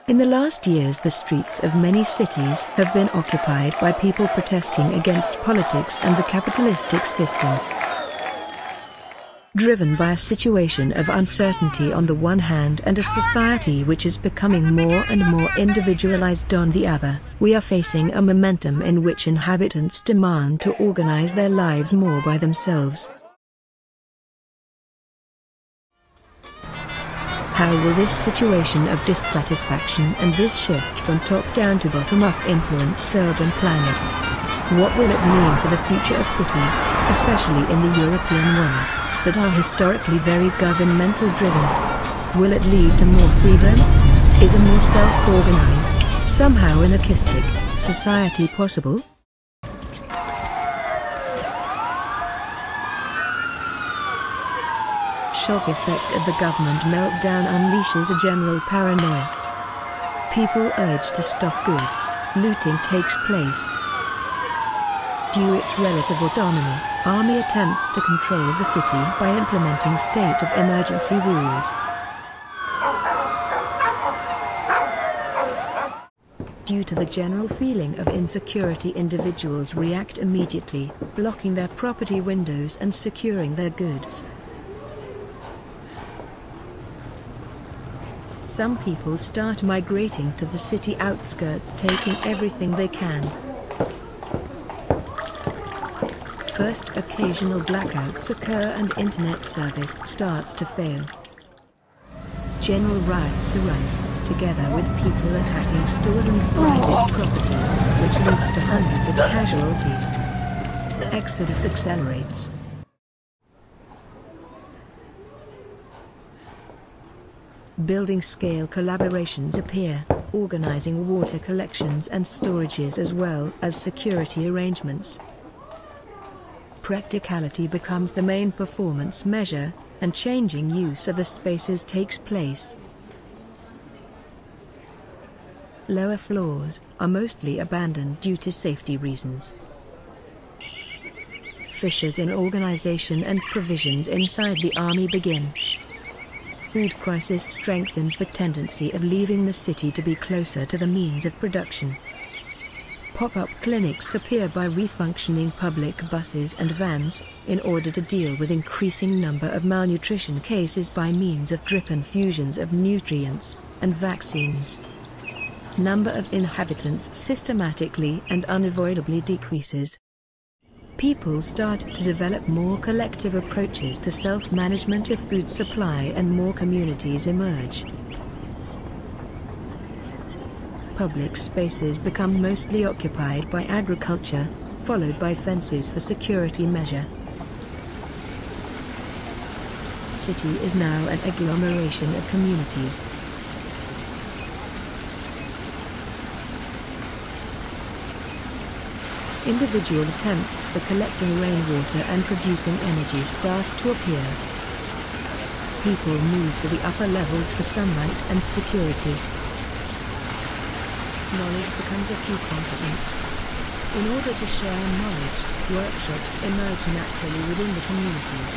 In the last years, the streets of many cities have been occupied by people protesting against politics and the capitalistic system. Driven by a situation of uncertainty on the one hand and a society which is becoming more and more individualized on the other, we are facing a momentum in which inhabitants demand to organize their lives more by themselves. How will this situation of dissatisfaction and this shift from top-down to bottom-up influence urban planning? What will it mean for the future of cities, especially in the European ones, that are historically very governmental driven? Will it lead to more freedom? Is a more self-organized, somehow anarchistic, society possible? Shock effect of the government meltdown unleashes a general paranoia. People urge to stop goods. Looting takes place. Due its relative autonomy, army attempts to control the city by implementing state of emergency rules. Due to the general feeling of insecurity, individuals react immediately, blocking their property windows and securing their goods. Some people start migrating to the city outskirts, taking everything they can. First, occasional blackouts occur and internet service starts to fail. General riots arise, together with people attacking stores and private properties, which leads to hundreds of casualties. The exodus accelerates. Building-scale collaborations appear, organizing water collections and storages as well as security arrangements. Practicality becomes the main performance measure, and changing use of the spaces takes place. Lower floors are mostly abandoned due to safety reasons. Fissures in organization and provisions inside the army begin. Food crisis strengthens the tendency of leaving the city to be closer to the means of production. Pop-up clinics appear by refunctioning public buses and vans, in order to deal with increasing number of malnutrition cases by means of drip infusions of nutrients and vaccines. Number of inhabitants systematically and unavoidably decreases. People start to develop more collective approaches to self-management of food supply and more communities emerge. Public spaces become mostly occupied by agriculture, followed by fences for security measure. City is now an agglomeration of communities. Individual attempts for collecting rainwater and producing energy start to appear. People move to the upper levels for sunlight and security. Knowledge becomes a key competence. In order to share knowledge, workshops emerge naturally within the communities.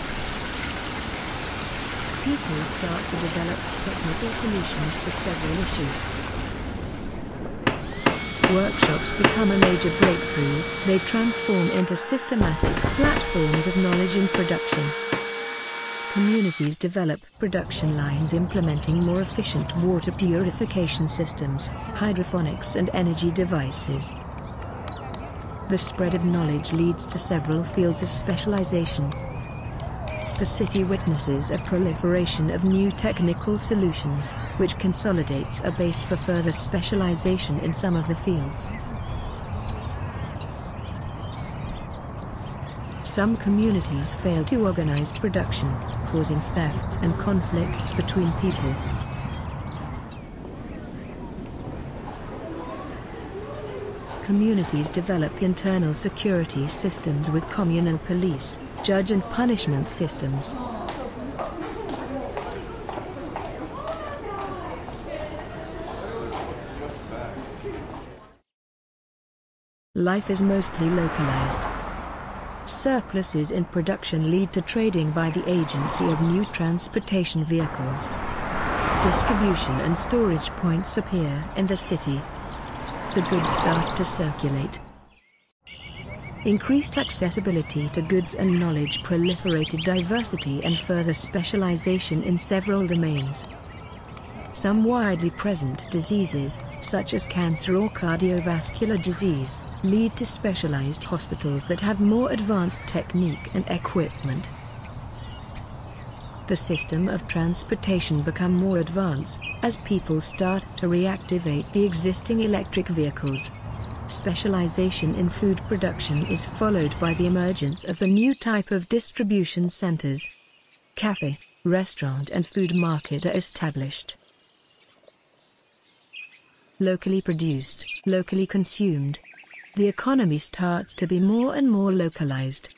People start to develop technical solutions for several issues. Workshops become a major breakthrough. They transform into systematic platforms of knowledge in production. Communities develop production lines implementing more efficient water purification systems, hydroponics and energy devices. The spread of knowledge leads to several fields of specialization. The city witnesses a proliferation of new technical solutions, which consolidates a base for further specialization in some of the fields. Some communities fail to organize production, causing thefts and conflicts between people. Communities develop internal security systems with communal police, judge and punishment systems. Life is mostly localized. Surpluses in production lead to trading by the agency of new transportation vehicles. Distribution and storage points appear in the city. The goods start to circulate. Increased accessibility to goods and knowledge proliferated diversity and further specialization in several domains. Some widely present diseases, such as cancer or cardiovascular disease, lead to specialized hospitals that have more advanced technique and equipment. The system of transportation become more advanced as people start to reactivate the existing electric vehicles. Specialization in food production is followed by the emergence of the new type of distribution centers. Cafe, restaurant and food market are established. Locally produced, locally consumed. The economy starts to be more and more localized.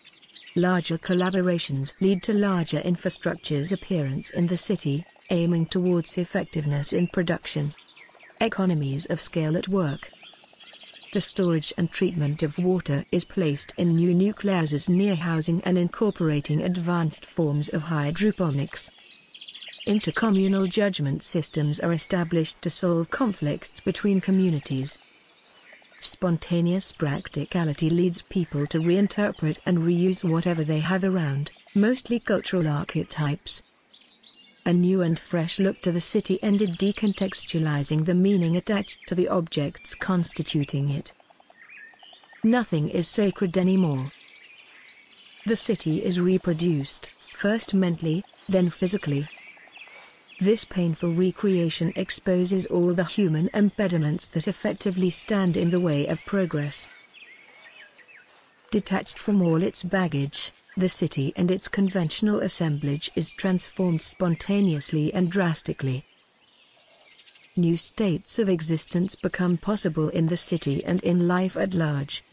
Larger collaborations lead to larger infrastructures appearance in the city, aiming towards effectiveness in production. Economies of scale at work. The storage and treatment of water is placed in new nucleuses near housing and incorporating advanced forms of hydroponics. Intercommunal judgment systems are established to solve conflicts between communities. Spontaneous practicality leads people to reinterpret and reuse whatever they have around, mostly cultural archetypes. A new and fresh look to the city ended decontextualizing the meaning attached to the objects constituting it. Nothing is sacred anymore. The city is reproduced, first mentally, then physically. This painful recreation exposes all the human impediments that effectively stand in the way of progress. Detached from all its baggage, the city and its conventional assemblage is transformed spontaneously and drastically. New states of existence become possible in the city and in life at large.